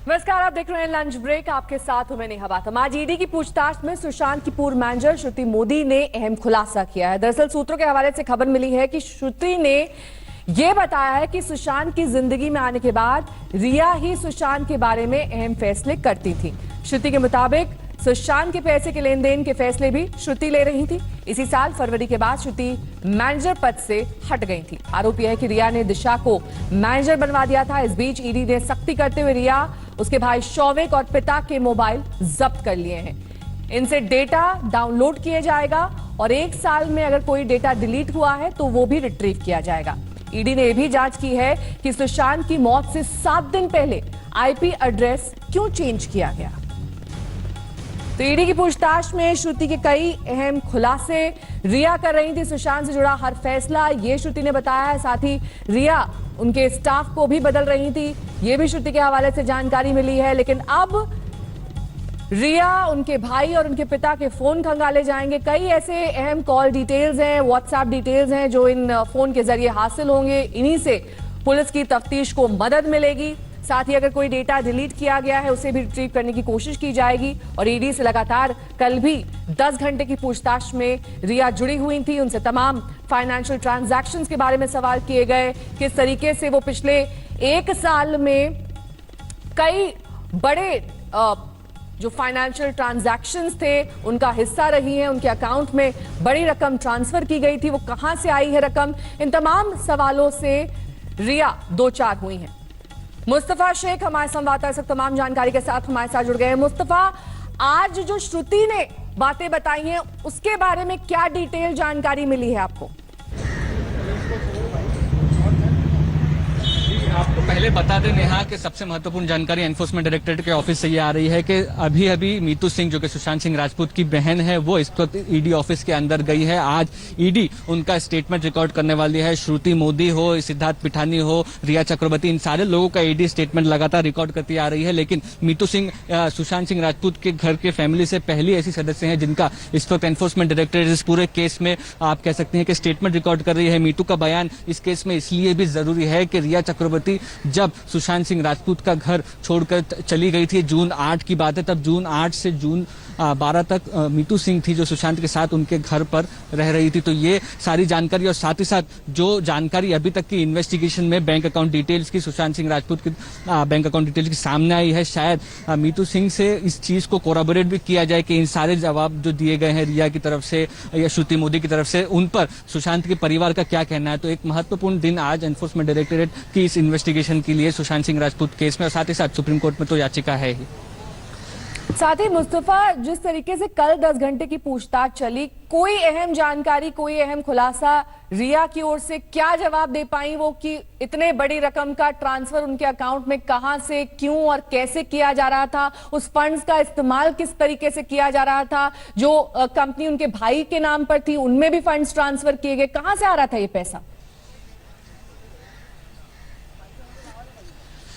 नमस्कार, आप देख रहे हैं लंच ब्रेक। आपके साथ हूं मैं नेहा बातम। आज ईडी की पूछताछ में सुशांत की पूर्व मैनेजर श्रुति मोदी ने अहम खुलासा किया है। दरअसल सूत्रों के हवाले से खबर मिली है कि श्रुति ने यह बताया है कि सुशांत की जिंदगी में आने के बाद रिया ही सुशांत के बारे में अहम फैसले करती थी। श्रुति के मुताबिक सुशांत के पैसे के लेन देन के फैसले भी श्रुति ले रही थी। इसी साल फरवरी के बाद श्रुति मैनेजर पद से हट गई थी। आरोप यह है कि रिया ने दिशा को मैनेजर बनवा दिया था। इस बीच ईडी ने सख्ती करते हुए रिया, उसके भाई शौविक और पिता के मोबाइल जब्त कर लिए हैं। इनसे डेटा डाउनलोड किया जाएगा और 1 साल में अगर कोई डेटा डिलीट हुआ है तो वो भी रिट्रीव किया जाएगा। ईडी ने यह भी जांच की है कि सुशांत की मौत से 7 दिन पहले आईपी एड्रेस क्यों चेंज किया गया। तो ईडी की पूछताछ में श्रुति के कई अहम खुलासे रिया कर रही थी। सुशांत से जुड़ा हर फैसला ये श्रुति ने बताया है। साथ ही रिया उनके स्टाफ को भी बदल रही थी, ये भी श्रुति के हवाले से जानकारी मिली है। लेकिन अब रिया, उनके भाई और उनके पिता के फोन खंगाले जाएंगे। कई ऐसे अहम कॉल डिटेल्स हैं, व्हाट्सएप डिटेल्स हैं जो इन फोन के जरिए हासिल होंगे। इन्हीं से पुलिस की तफ्तीश को मदद मिलेगी। साथ ही अगर कोई डेटा डिलीट किया गया है उसे भी रिट्रीव करने की कोशिश की जाएगी। और ईडी से लगातार कल भी 10 घंटे की पूछताछ में रिया जुड़ी हुई थी। उनसे तमाम फाइनेंशियल ट्रांजैक्शंस के बारे में सवाल किए गए। किस तरीके से वो पिछले 1 साल में कई बड़े जो फाइनेंशियल ट्रांजैक्शंस थे उनका हिस्सा रही हैं, उनके अकाउंट में बड़ी रकम ट्रांसफर की गई थी, वो कहां से आई है रकम, इन तमाम सवालों से रिया दो चार हुई हैं। मुस्तफा शेख हमारे संवाददाता इस तमाम जानकारी के साथ हमारे साथ जुड़ गए हैं। मुस्तफा, आज जो श्रुति ने बातें बताई हैं उसके बारे में क्या डिटेल जानकारी मिली है आपको? आपको पहले बता दें नेहा कि सबसे महत्वपूर्ण जानकारी एनफोर्समेंट डायरेक्टरेट के ऑफिस से ये आ रही है कि अभी अभी मीतू सिंह, जो कि सुशांत सिंह राजपूत की बहन है, वो इस वक्त ईडी ऑफिस के अंदर गई है। आज ईडी उनका स्टेटमेंट रिकॉर्ड करने वाली है। श्रुति मोदी हो, सिद्धार्थ पिठानी हो, रिया चक्रवर्ती, इन सारे लोगों का ईडी स्टेटमेंट लगातार रिकॉर्ड करती आ रही है। लेकिन मीतू सिंह सुशांत सिंह राजपूत के घर के फैमिली से पहली ऐसी सदस्य है जिनका इस वक्त एनफोर्समेंट डायरेक्टरेट इस पूरे केस में आप कह सकते हैं कि स्टेटमेंट रिकॉर्ड कर रही है। मीतू का बयान इस केस में इसलिए भी जरूरी है कि रिया चक्रवर्ती जब सुशांत सिंह राजपूत का घर छोड़कर चली गई थी, जून 8 की बात है, तब जून 8 से जून 12 तक मीतू सिंह थी जो सुशांत के साथ उनके घर पर रह रही थी। तो ये सारी जानकारी और साथ ही साथ जो जानकारी अभी तक की इन्वेस्टिगेशन में बैंक अकाउंट डिटेल्स की, सुशांत सिंह राजपूत की बैंक अकाउंट डिटेल्स की सामने आई है, शायद मीतू सिंह से इस चीज को कोराबोरेट भी किया जाए कि इन सारे जवाब जो दिए गए हैं रिया की तरफ से या श्रुति मोदी की तरफ से, उन पर सुशांत के परिवार का क्या कहना है। तो एक महत्वपूर्ण दिन आज एनफोर्समेंट डायरेक्टरेट की इस इन्वेस्टिगेशन के लिए सुशांत सिंह राजपूत केस में, और साथ ही साथ सुप्रीम कोर्ट में तो याचिका है ही। साथ ही मुस्तफा, जिस तरीके से कल 10 घंटे की पूछताछ चली, कोई अहम जानकारी, कोई अहम खुलासा रिया की ओर से क्या जवाब दे पाई वो कि इतने बड़ी रकम का ट्रांसफर उनके अकाउंट में कहां से, क्यों और कैसे किया जा रहा था, उस फंड्स का इस्तेमाल किस तरीके से किया जा रहा था, जो कंपनी उनके भाई के नाम पर थी उनमें भी फंड्स ट्रांसफर किए गए, कहां से आ रहा था ये पैसा?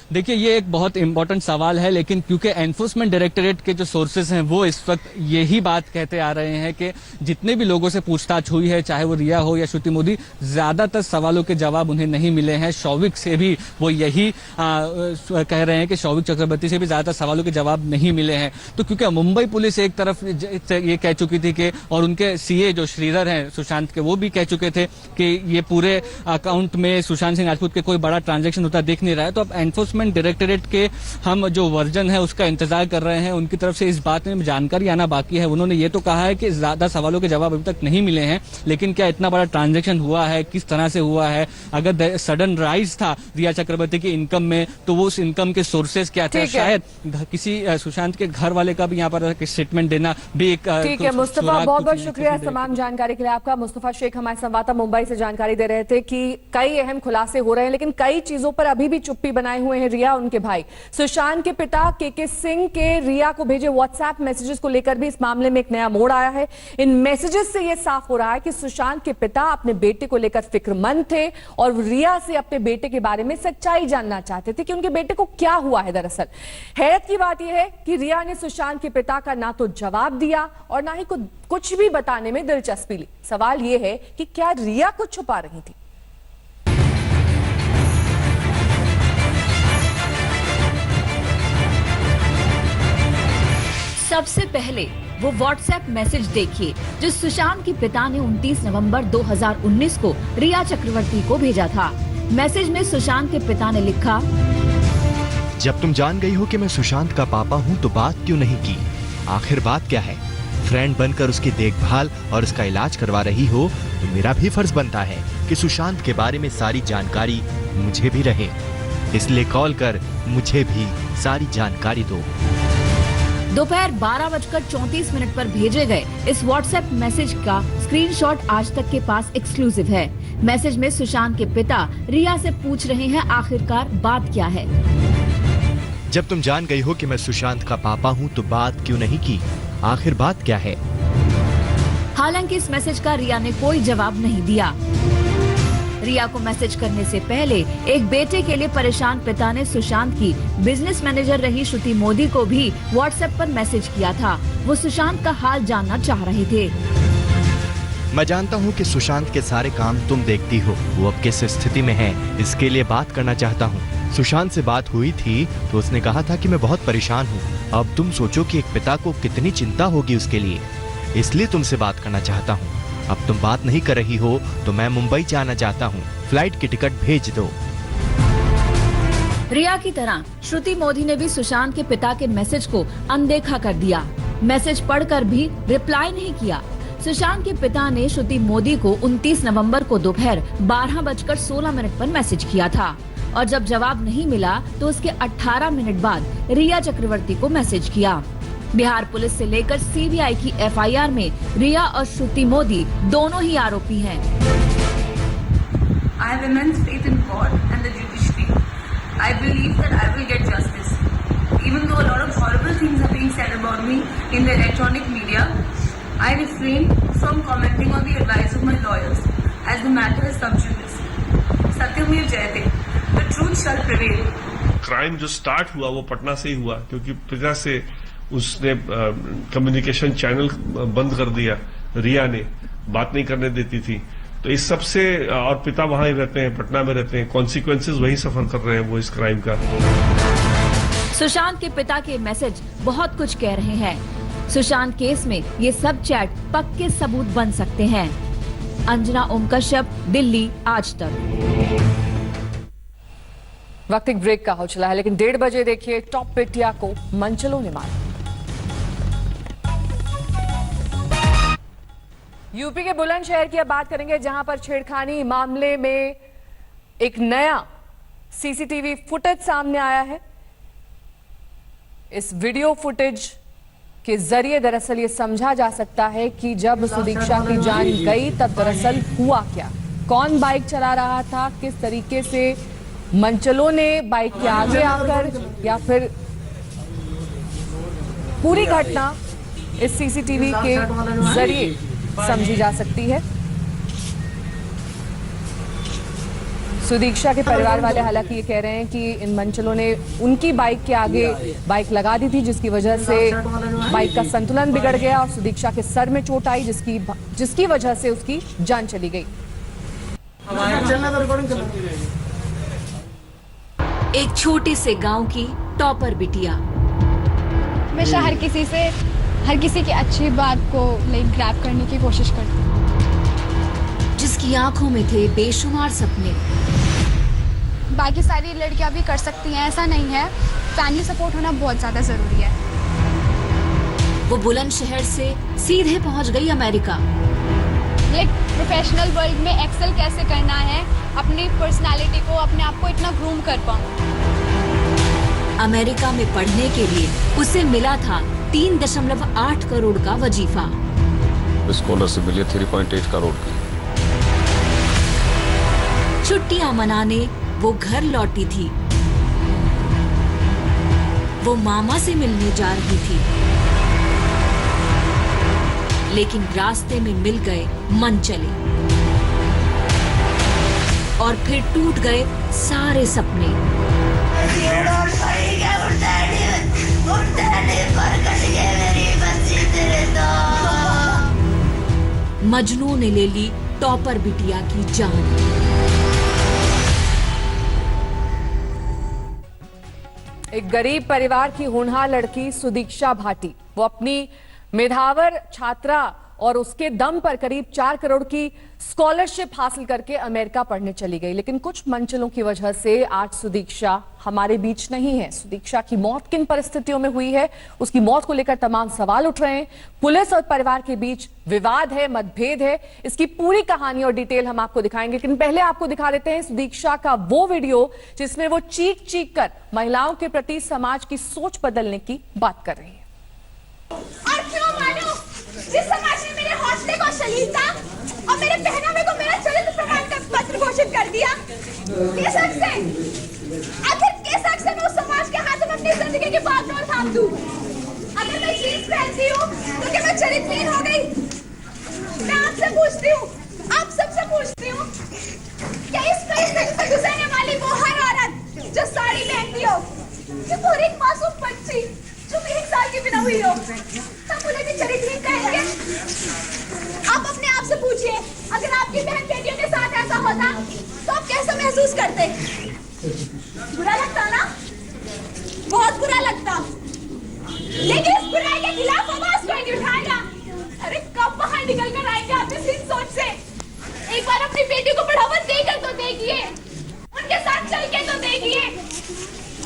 देखिए, ये एक बहुत इंपॉर्टेंट सवाल है, लेकिन क्योंकि एनफोर्समेंट डायरेक्टरेट के जो सोर्सेज हैं वो इस वक्त यही बात कहते आ रहे हैं कि जितने भी लोगों से पूछताछ हुई है, चाहे वो रिया हो या श्रुति मोदी, ज्यादातर सवालों के जवाब उन्हें नहीं मिले हैं। शौविक से भी वो यही कह रहे हैं कि शौविक चक्रवर्ती से भी ज्यादातर सवालों के जवाब नहीं मिले हैं। तो क्योंकि मुंबई पुलिस एक तरफ ये कह चुकी थी कि, और उनके सीए जो श्रीधर हैं सुशांत के, वो भी कह चुके थे कि ये पूरे अकाउंट में सुशांत सिंह राजपूत के कोई बड़ा ट्रांजेक्शन होता दिख नहीं रहा है। तो अब एनफोर्समेंट डायरेक्टरेट के हम जो वर्जन है उसका इंतजार कर रहे हैं। उनकी तरफ से इस बात में जानकारी आना बाकी है। उन्होंने ये तो कहा है कि ज्यादा सवालों के जवाब अभी तक नहीं मिले हैं, लेकिन क्या इतना बड़ा ट्रांजैक्शन हुआ है, किस तरह से हुआ है, अगर सडन राइज था रिया चक्रवर्ती की इनकम में तो वो उस इनकम के सोर्सेज क्या थे, शायद किसी सुशांत के घर वाले का भी यहाँ पर स्टेटमेंट देना भी एक ठीक है। मुस्तफा, बहुत बहुत शुक्रिया तमाम जानकारी के लिए आपका। मुस्तफा शेख हमारे संवाददाता मुंबई से जानकारी दे रहे थे कि कई अहम खुलासे हो रहे हैं, लेकिन कई चीजों पर अभी भी चुप्पी बनाए हुए हैं रिया, उनके भाई सुशांत के पिता के सिंह के रिया को भेजे व्हाट्सएप मैसेजेस को लेकर भी इस मामले में एक नया मोड़ आया है। इन मैसेजेस से यह साफ हो रहा है कि सुशांत के पिता अपने बेटे को लेकर फिक्रमंद थे और रिया से अपने बेटे के बारे में सच्चाई जानना चाहते थे कि उनके बेटे को क्या हुआ है। दरअसल हैरत की बात यह है कि रिया ने सुशांत के पिता का ना तो जवाब दिया और ना ही कुछ भी बताने में दिलचस्पी ली। सवाल यह है कि क्या रिया कुछ छुपा रही थी? सबसे पहले वो व्हाट्सएप मैसेज देखिए जो सुशांत के पिता ने 29 नवंबर 2019 को रिया चक्रवर्ती को भेजा था। मैसेज में सुशांत के पिता ने लिखा, जब तुम जान गई हो कि मैं सुशांत का पापा हूँ तो बात क्यों नहीं की? आखिर बात क्या है? फ्रेंड बनकर उसकी देखभाल और उसका इलाज करवा रही हो तो मेरा भी फर्ज बनता है कि सुशांत के बारे में सारी जानकारी मुझे भी रहे। इसलिए कॉल कर मुझे भी सारी जानकारी दो। दोपहर 12:34 पर भेजे गए इस व्हाट्सएप मैसेज का स्क्रीनशॉट आज तक के पास एक्सक्लूसिव है। मैसेज में सुशांत के पिता रिया से पूछ रहे हैं आखिरकार बात क्या है। जब तुम जान गई हो कि मैं सुशांत का पापा हूँ तो बात क्यों नहीं की? आखिर बात क्या है? हालांकि इस मैसेज का रिया ने कोई जवाब नहीं दिया। रिया को मैसेज करने से पहले एक बेटे के लिए परेशान पिता ने सुशांत की बिजनेस मैनेजर रही श्रुति मोदी को भी व्हाट्सएप पर मैसेज किया था। वो सुशांत का हाल जानना चाह रहे थे। मैं जानता हूँ कि सुशांत के सारे काम तुम देखती हो, वो अब किस स्थिति में है, इसके लिए बात करना चाहता हूँ। सुशांत से बात हुई थी तो उसने कहा था कि मैं बहुत परेशान हूँ। अब तुम सोचो कि एक पिता को कितनी चिंता होगी उसके लिए, इसलिए तुमसे बात करना चाहता हूँ। अब तुम बात नहीं कर रही हो तो मैं मुंबई जाना चाहता हूँ, फ्लाइट की टिकट भेज दो। रिया की तरह श्रुति मोदी ने भी सुशांत के पिता के मैसेज को अनदेखा कर दिया। मैसेज पढ़कर भी रिप्लाई नहीं किया। सुशांत के पिता ने श्रुति मोदी को 29 नवंबर को दोपहर 12:16 पर मैसेज किया था और जब जवाब नहीं मिला तो उसके 18 मिनट बाद रिया चक्रवर्ती को मैसेज किया। बिहार पुलिस से लेकर सीबीआई की एफआईआर में रिया और श्रुति मोदी दोनों ही आरोपी हैं। I have immense faith in God and the judiciary. I believe that I will get justice. Even though a lot of horrible things are being said about me in the electronic media, I refrain from commenting on the advice of my lawyers as the matter is sub judice. Satyamir Jayate. The truth shall prevail. Crime जो start हुआ वो पटना से ही हुआ, क्योंकि पिता से उसने communication channel बंद कर दिया। रिया ने बात नहीं करने देती थी, तो इस सब से, और पिता वहां ही रहते हैं, पटना में रहते हैं, कॉन्सिक्वेंसेस वही सफर कर रहे हैं वो इस क्राइम का। सुशांत के पिता के मैसेज बहुत कुछ कह रहे हैं। सुशांत केस में ये सब चैट पक्के सबूत बन सकते हैं। अंजना ओम कश्यप, दिल्ली, आज तक। वक्त एक ब्रेक का हो चला है, लेकिन 1:30 बजे देखिए टॉप पिटिया को मंचलों ने मारा। यूपी के बुलंदशहर की अब बात करेंगे, जहां पर छेड़खानी मामले में एक नया सीसीटीवी फुटेज सामने आया है। इस वीडियो फुटेज के जरिए दरअसल ये समझा जा सकता है कि जब सुदीक्षा की जान गई तब दरअसल हुआ क्या, कौन बाइक चला रहा था, किस तरीके से मंचलों ने बाइक के आगे आकर, या फिर पूरी घटना इस सीसीटीवी के जरिए समझी जा सकती है। सुदीक्षा के परिवार वाले हालांकि ये कह रहे हैं कि इन मंचलों ने उनकी बाइक के आगे बाइक लगा दी थी, जिसकी वजह से बाइक का संतुलन बिगड़ गया और सुदीक्षा के सर में चोट आई, जिसकी वजह से उसकी जान चली गई। एक छोटे से गांव की टॉपर बिटिया। हमेशा हर किसी की अच्छी बात को ग्रैब करने की कोशिश करती हूँ। जिसकी आंखों में थे बेशुमार सपने। बाकी सारी लड़कियां भी कर सकती हैं, ऐसा नहीं है। फैमिली सपोर्ट होना बहुत ज्यादा जरूरी है। वो बुलंदशहर से सीधे पहुंच गई अमेरिका। प्रोफेशनल वर्ल्ड में एक्सेल कैसे करना है, अपनी पर्सनालिटी को, अपने आप को इतना ग्रूम कर पाऊं। अमेरिका में पढ़ने के लिए उसे मिला था 3.8 करोड़ का वजीफा। स्कॉलरशिप मिली 3.8 करोड़ की। छुट्टियां मनाने वो घर लौटी थी। वो मामा से मिलने जा रही थी, लेकिन रास्ते में मिल गए मनचले और फिर टूट गए सारे सपने। मजनू ने ले ली टॉपर बिटिया की जान। एक गरीब परिवार की होनहार लड़की सुदीक्षा भाटी, वो अपनी मेधावर छात्रा और उसके दम पर करीब 4 करोड़ की स्कॉलरशिप हासिल करके अमेरिका पढ़ने चली गई। लेकिन कुछ मंचलों की वजह से आज सुदीक्षा हमारे बीच नहीं है। सुदीक्षा की मौत किन परिस्थितियों में हुई है, उसकी मौत को लेकर तमाम सवाल उठ रहे हैं। पुलिस और परिवार के बीच विवाद है, मतभेद है। इसकी पूरी कहानी और डिटेल हम आपको दिखाएंगे, लेकिन पहले आपको दिखा देते हैं सुदीक्षा का वो वीडियो जिसमें वो चीख चीख कर महिलाओं के प्रति समाज की सोच बदलने की बात कर रही है। और क्यों मानो जिस समाज ने मेरे हौसले को अश्लीलता और मेरे पहनावे को मेरा चरित्र प्रमाण पत्र घोषित कर दिया, किस हक से, आखिर किस हक से मैं उस समाज के हाथों में अपनी जिंदगी की बागडोर थाम दूं? अगर मैं जीन्स पहनती हूँ तो क्या मैं चरित्रहीन हो गई? मैं आपसे पूछती हूँ, आप सबसे पूछती हूँ, क्या इस परिस्थिति से गुजरने वाली वो हर औरत जो साड़ी पहनती हो, कि पूरी मासूम बच्ची जो 1 साल की भी न हुई हो, तब उन्हें भी चरित्रहीन कहेंगे? आप अपने आप से पूछिए, अगर आपकी बहन बेटियों के साथ ऐसा होता तो आप कैसा महसूस करते? बुरा लगता ना? बहुत बुरा लगता। लेकिन इस बुराई के खिलाफ आवाज कोई नहीं उठाएगा। अरे कब बाहर निकल कर आएंगे आप इस सोच से? एक बार अपनी बेटी को बढ़ावा देकर तो देखिए, उनके साथ चल के तो देखिए,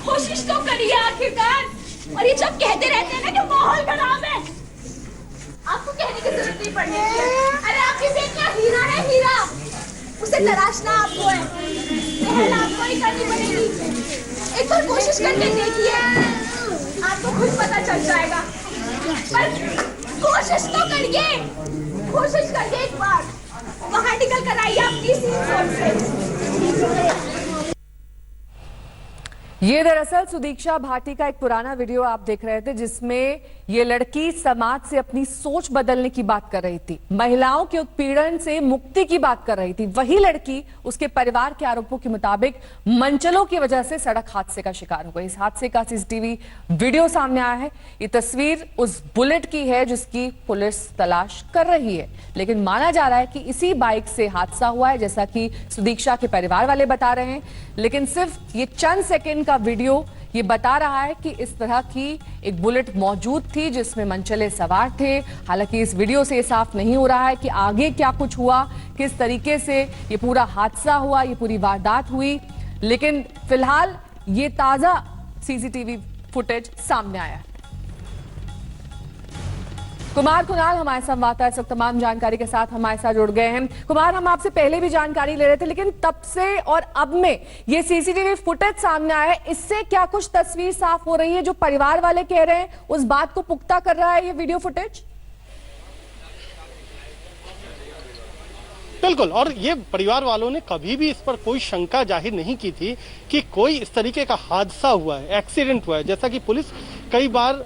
कोशिश तो करिए आखिरकार। और ये जब कहते रहते हैं ना कि माहौल खराब है, आपको कहने की जरूरत नहीं पड़नी है। अरे आपकी बेटियां हीरा है, हीरा, उसे तराशना आपको है, पहल आपको ही करनी पड़ेगी। एक बार कोशिश करके देखिए, आपको खुद पता चल जाएगा। पर कोशिश तो करिए, कोशिश करिए एक बार, बाहर निकल कर आइए अपनी सोच से। ये दरअसल सुदीक्षा भाटी का एक पुराना वीडियो आप देख रहे थे, जिसमें ये लड़की समाज से अपनी सोच बदलने की बात कर रही थी, महिलाओं के उत्पीड़न से मुक्ति की बात कर रही थी। वही लड़की उसके परिवार के आरोपों के मुताबिक मंचलों की वजह से सड़क हादसे का शिकार हो गई। इस हादसे का सीसीटीवी वीडियो सामने आया है। ये तस्वीर उस बुलेट की है जिसकी पुलिस तलाश कर रही है, लेकिन माना जा रहा है कि इसी बाइक से हादसा हुआ है, जैसा कि सुदीक्षा के परिवार वाले बता रहे हैं। लेकिन सिर्फ ये चंद सेकेंड का वीडियो ये बता रहा है कि इस तरह की एक बुलेट मौजूद थी जिसमें मनचले सवार थे। हालांकि इस वीडियो से ये साफ नहीं हो रहा है कि आगे क्या कुछ हुआ, किस तरीके से ये पूरा हादसा हुआ, ये पूरी वारदात हुई। लेकिन फिलहाल ये ताजा सीसीटीवी फुटेज सामने आया है। कुमार कुणाल हमारे संवाददाता इस वक्त तमाम जानकारी के साथ हमारे साथ जुड़ गए हैं। कुमार, हम आपसे पहले भी जानकारी ले रहे थे, लेकिन तब से और अब में ये सीसीटीवी फुटेज सामने आया है, इससे क्या कुछ तस्वीर साफ हो रही है? जो परिवार वाले कह रहे हैं उस बात को पुख्ता कर रहा है ये वीडियो फुटेज? बिल्कुल, और ये परिवार वालों ने कभी भी इस पर कोई शंका जाहिर नहीं की थी कि कोई इस तरीके का हादसा हुआ है, एक्सीडेंट हुआ है। जैसा कि पुलिस कई बार,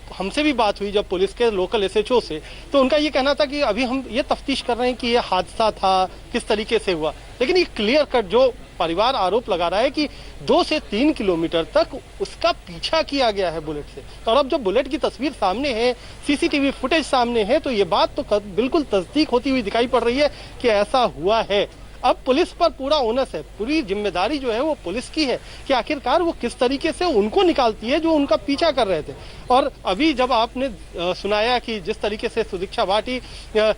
हमसे भी बात हुई जब पुलिस के लोकल एसएचओ से, तो उनका ये कहना था कि अभी हम ये तफ्तीश कर रहे हैं कि ये हादसा था, किस तरीके से हुआ। लेकिन ये क्लियर कट जो परिवार आरोप लगा रहा है कि 2 से 3 किलोमीटर तक उसका पीछा किया गया है बुलेट से। तो अब जब बुलेट की तस्वीर सामने है, सीसीटीवी फुटेज सामने है, तो ये बात तो बिल्कुल तस्दीक होती हुई दिखाई पड़ रही है कि ऐसा हुआ है। अब पुलिस पर पूरा ओनस है, पूरी जिम्मेदारी जो है वो पुलिस की है कि आखिरकार वो किस तरीके से उनको निकालती है जो उनका पीछा कर रहे थे। और अभी जब आपने सुनाया कि जिस तरीके से सुदीक्षा भाटी,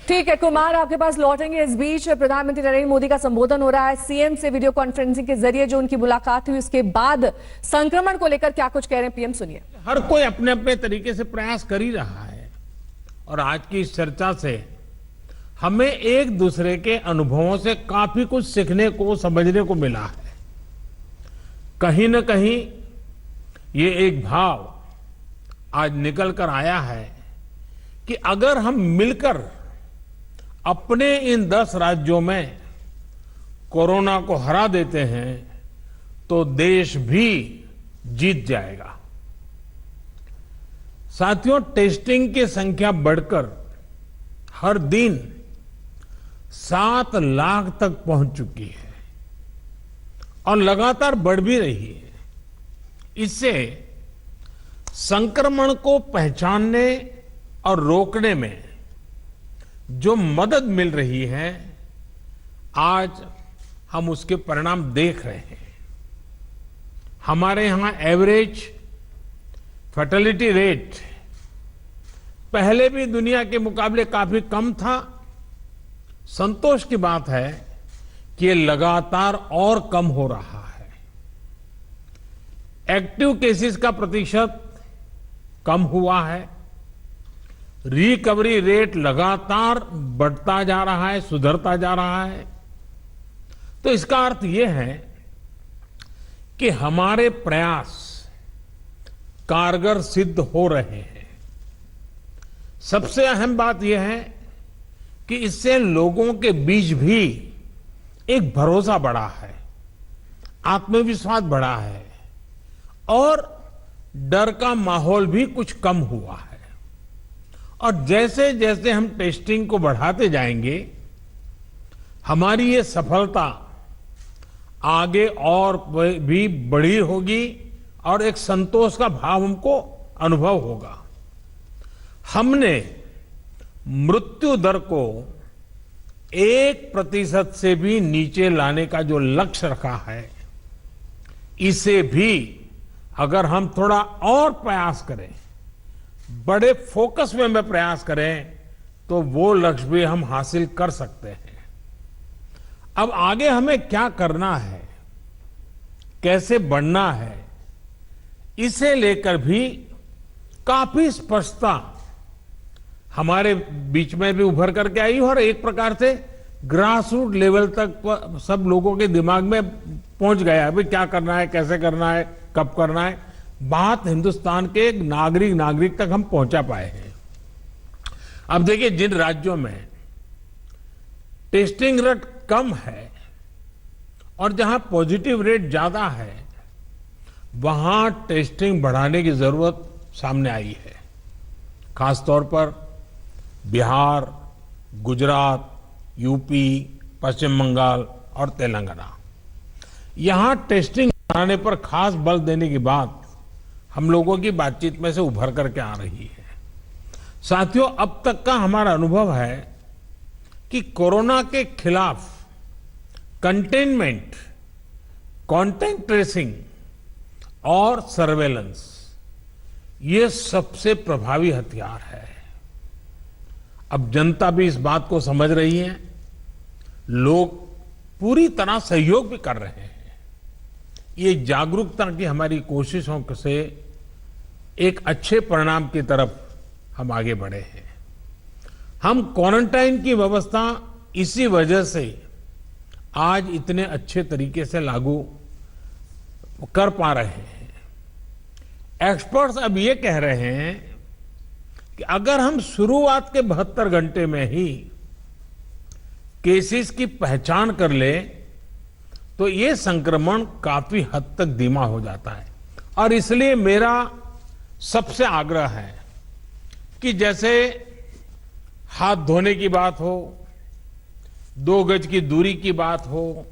ठीक है कुमार, आपके पास लौटेंगे। इस बीच प्रधानमंत्री नरेंद्र मोदी का संबोधन हो रहा है, सीएम से वीडियो कॉन्फ्रेंसिंग के जरिए जो उनकी मुलाकात हुई, उसके बाद संक्रमण को लेकर क्या कुछ कह रहे हैं पीएम, सुनिए। हर कोई अपने अपने तरीके से प्रयास कर ही रहा है, और आज की इस चर्चा से हमें एक दूसरे के अनुभवों से काफी कुछ सीखने को, समझने को मिला है। कहीं न कहीं ये एक भाव आज निकल कर आया है कि अगर हम मिलकर अपने इन 10 राज्यों में कोरोना को हरा देते हैं तो देश भी जीत जाएगा। साथियों, टेस्टिंग की संख्या बढ़कर हर दिन 7 लाख तक पहुंच चुकी है और लगातार बढ़ भी रही है। इससे संक्रमण को पहचानने और रोकने में जो मदद मिल रही है, आज हम उसके परिणाम देख रहे हैं। हमारे यहां एवरेज फर्टिलिटी रेट पहले भी दुनिया के मुकाबले काफी कम था। संतोष की बात है कि ये लगातार और कम हो रहा है। एक्टिव केसेस का प्रतिशत कम हुआ है। रिकवरी रेट लगातार बढ़ता जा रहा है, सुधरता जा रहा है। तो इसका अर्थ यह है कि हमारे प्रयास कारगर सिद्ध हो रहे हैं। सबसे अहम बात यह है कि इससे लोगों के बीच भी एक भरोसा बढ़ा है, आत्मविश्वास बढ़ा है और डर का माहौल भी कुछ कम हुआ है। और जैसे जैसे हम टेस्टिंग को बढ़ाते जाएंगे, हमारी ये सफलता आगे और भी बड़ी होगी और एक संतोष का भाव हमको अनुभव होगा। हमने मृत्यु दर को 1% से भी नीचे लाने का जो लक्ष्य रखा है, इसे भी अगर हम थोड़ा और प्रयास करें, बड़े फोकस में प्रयास करें, तो वो लक्ष्य भी हम हासिल कर सकते हैं। अब आगे हमें क्या करना है, कैसे बढ़ना है, इसे लेकर भी काफी स्पष्टता हमारे बीच में भी उभर करके आई और एक प्रकार से ग्रास रूट लेवल तक सब लोगों के दिमाग में पहुंच गया। अभी क्या करना है, कैसे करना है, कब करना है, बात हिंदुस्तान के नागरिक तक हम पहुंचा पाए हैं। अब देखिए, जिन राज्यों में टेस्टिंग रेट कम है और जहां पॉजिटिव रेट ज्यादा है, वहां टेस्टिंग बढ़ाने की जरूरत सामने आई है। खासतौर पर बिहार, गुजरात, यूपी, पश्चिम बंगाल और तेलंगाना, यहां टेस्टिंग बढ़ाने पर खास बल देने की बात हम लोगों की बातचीत में से उभर करके आ रही है। साथियों, अब तक का हमारा अनुभव है कि कोरोना के खिलाफ कंटेनमेंट, कॉन्टैक्ट ट्रेसिंग और सर्वेलेंस, ये सबसे प्रभावी हथियार है। अब जनता भी इस बात को समझ रही है, लोग पूरी तरह सहयोग भी कर रहे हैं। ये जागरूकता की हमारी कोशिशों से एक अच्छे परिणाम की तरफ हम आगे बढ़े हैं। हम क्वारंटाइन की व्यवस्था इसी वजह से आज इतने अच्छे तरीके से लागू कर पा रहे हैं। एक्सपर्ट्स अब ये कह रहे हैं कि अगर हम शुरुआत के 72 घंटे में ही केसेस की पहचान कर ले, तो ये संक्रमण काफी हद तक धीमा हो जाता है। और इसलिए मेरा सबसे आग्रह है कि जैसे हाथ धोने की बात हो, 2 गज की दूरी की बात हो,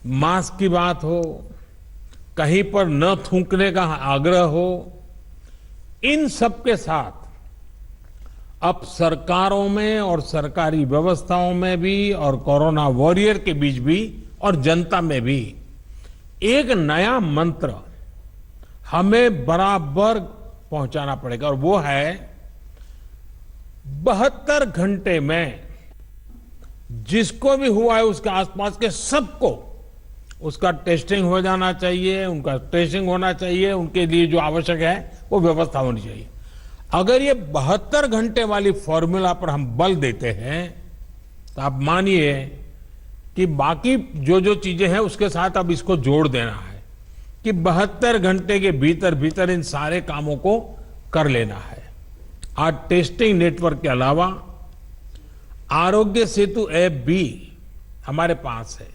मास्क की बात हो, कहीं पर न थूकने का आग्रह हो, इन सब के साथ अब सरकारों में और सरकारी व्यवस्थाओं में भी और कोरोना वॉरियर के बीच भी और जनता में भी एक नया मंत्र हमें बराबर पहुंचाना पड़ेगा, और वो है 72 घंटे में जिसको भी हुआ है उसके आसपास के सबको उसका टेस्टिंग हो जाना चाहिए, उनका ट्रेसिंग होना चाहिए, उनके लिए जो आवश्यक है वो व्यवस्था होनी चाहिए। अगर ये 72 घंटे वाली फॉर्मूला पर हम बल देते हैं, तो आप मानिए कि बाकी जो जो चीजें हैं उसके साथ अब इसको जोड़ देना है कि 72 घंटे के भीतर भीतर इन सारे कामों को कर लेना है। आज टेस्टिंग नेटवर्क के अलावा आरोग्य सेतु ऐप भी हमारे पास है।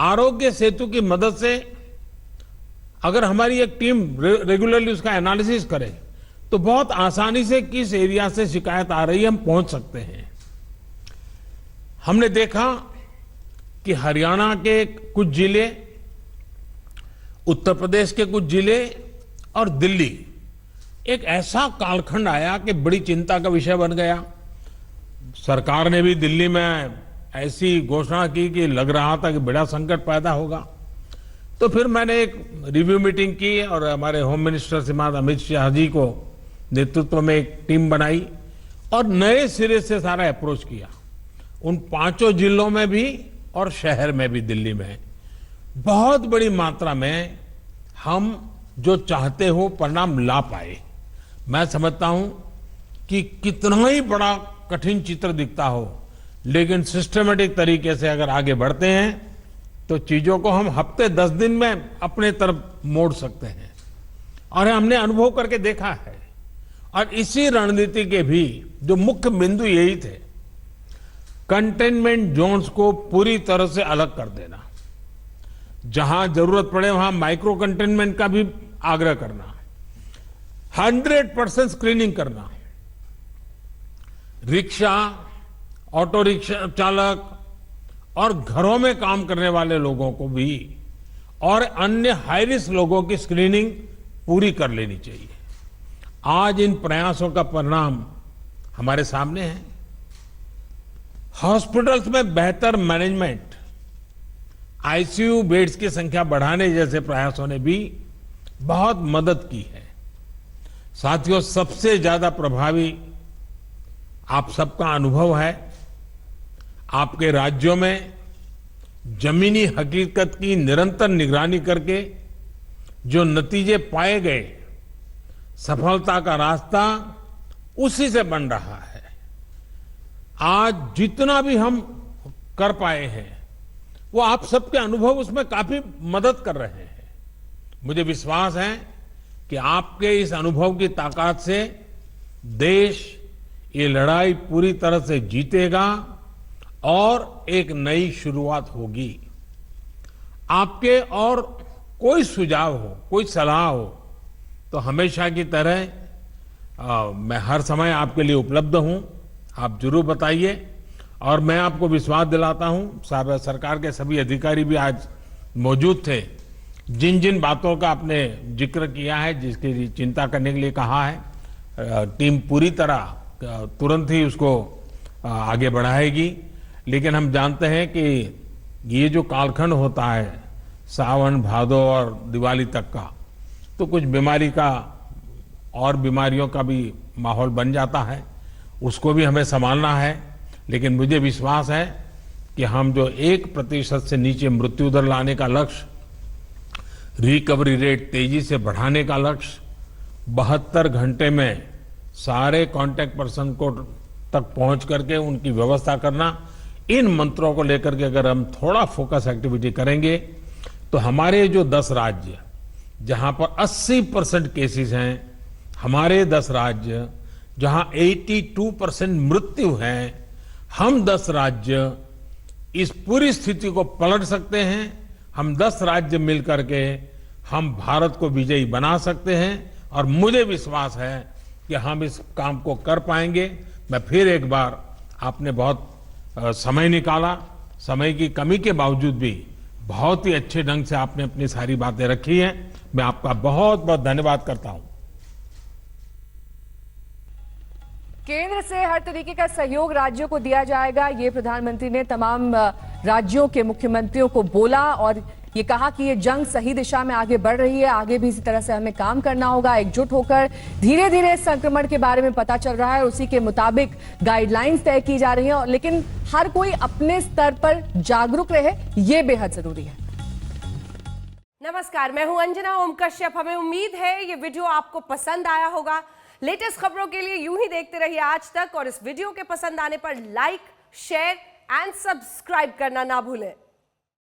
आरोग्य सेतु की मदद से अगर हमारी एक टीम रेगुलरली उसका एनालिसिस करे, तो बहुत आसानी से किस एरिया से शिकायत आ रही है हम पहुंच सकते हैं। हमने देखा कि हरियाणा के कुछ जिले, उत्तर प्रदेश के कुछ जिले और दिल्ली, एक ऐसा कालखंड आया कि बड़ी चिंता का विषय बन गया। सरकार ने भी दिल्ली में ऐसी घोषणा की कि लग रहा था कि बड़ा संकट पैदा होगा। तो फिर मैंने एक रिव्यू मीटिंग की और हमारे होम मिनिस्टर श्रीमान अमित शाह जी को नेतृत्व में एक टीम बनाई और नए सिरे से सारा अप्रोच किया। उन 5 जिलों में भी और शहर में भी, दिल्ली में बहुत बड़ी मात्रा में हम जो चाहते हो परिणाम ला पाए। मैं समझता हूं कि कितना ही बड़ा कठिन चित्र दिखता हो, लेकिन सिस्टमेटिक तरीके से अगर आगे बढ़ते हैं तो चीजों को हम हफ्ते 10 दिन में अपने तरफ मोड़ सकते हैं, और हमने अनुभव करके देखा है। और इसी रणनीति के भी जो मुख्य बिंदु यही थे, कंटेनमेंट जोन्स को पूरी तरह से अलग कर देना, जहां जरूरत पड़े वहां माइक्रो कंटेनमेंट का भी आग्रह करना, 100% स्क्रीनिंग करना, रिक्शा, ऑटो रिक्शा चालक और घरों में काम करने वाले लोगों को भी और अन्य हाई रिस्क लोगों की स्क्रीनिंग पूरी कर लेनी चाहिए। आज इन प्रयासों का परिणाम हमारे सामने है। हॉस्पिटल्स में बेहतर मैनेजमेंट, आईसीयू बेड्स की संख्या बढ़ाने जैसे प्रयासों ने भी बहुत मदद की है। साथियों, सबसे ज्यादा प्रभावी आप सबका अनुभव है। आपके राज्यों में जमीनी हकीकत की निरंतर निगरानी करके जो नतीजे पाए गए, सफलता का रास्ता उसी से बन रहा है। आज जितना भी हम कर पाए हैं वो आप सबके अनुभव उसमें काफी मदद कर रहे हैं। मुझे विश्वास है कि आपके इस अनुभव की ताकत से देश ये लड़ाई पूरी तरह से जीतेगा और एक नई शुरुआत होगी। आपके और कोई सुझाव हो, कोई सलाह हो तो हमेशा की तरह मैं हर समय आपके लिए उपलब्ध हूं। आप जरूर बताइए। और मैं आपको विश्वास दिलाता हूं, सरकार के सभी अधिकारी भी आज मौजूद थे। जिन जिन बातों का आपने जिक्र किया है, जिसके लिए चिंता करने के लिए कहा है, टीम पूरी तरह तुरंत ही उसको आगे बढ़ाएगी। लेकिन हम जानते हैं कि ये जो कालखंड होता है सावन, भादो और दिवाली तक का, तो कुछ बीमारी का और बीमारियों का भी माहौल बन जाता है, उसको भी हमें संभालना है। लेकिन मुझे विश्वास है कि हम जो 1% से नीचे मृत्यु दर लाने का लक्ष्य, रिकवरी रेट तेजी से बढ़ाने का लक्ष्य, 72 घंटे में सारे कांटेक्ट पर्सन को तक पहुंच करके उनकी व्यवस्था करना, इन मंत्रों को लेकर के अगर हम थोड़ा फोकस एक्टिविटी करेंगे तो हमारे जो 10 राज्य जहां पर 80% केसेस हैं, हमारे 10 राज्य जहां 82% मृत्यु हैं, हम 10 राज्य इस पूरी स्थिति को पलट सकते हैं। हम 10 राज्य मिलकर के हम भारत को विजयी बना सकते हैं और मुझे विश्वास है कि हम इस काम को कर पाएंगे। मैं फिर एक बार, आपने बहुत समय निकाला, समय की कमी के बावजूद भी बहुत ही अच्छे ढंग से आपने अपनी सारी बातें रखी हैं। मैं आपका बहुत बहुत धन्यवाद करता हूं। केंद्र से हर तरीके का सहयोग राज्यों को दिया जाएगा, ये प्रधानमंत्री ने तमाम राज्यों के मुख्यमंत्रियों को बोला और ये कहा कि ये जंग सही दिशा में आगे बढ़ रही है। आगे भी इसी तरह से हमें काम करना होगा, एकजुट होकर। धीरे धीरे संक्रमण के बारे में पता चल रहा है, उसी के मुताबिक गाइडलाइंस तय की जा रही हैं, लेकिन हर कोई अपने स्तर पर जागरूक रहे, ये बेहद जरूरी है। नमस्कार, मैं हूं अंजना ओम कश्यप। हमें उम्मीद है ये वीडियो आपको पसंद आया होगा। लेटेस्ट खबरों के लिए यूं ही देखते रहिए आज तक, और इस वीडियो के पसंद आने पर लाइक, शेयर एंड सब्सक्राइब करना ना भूलें।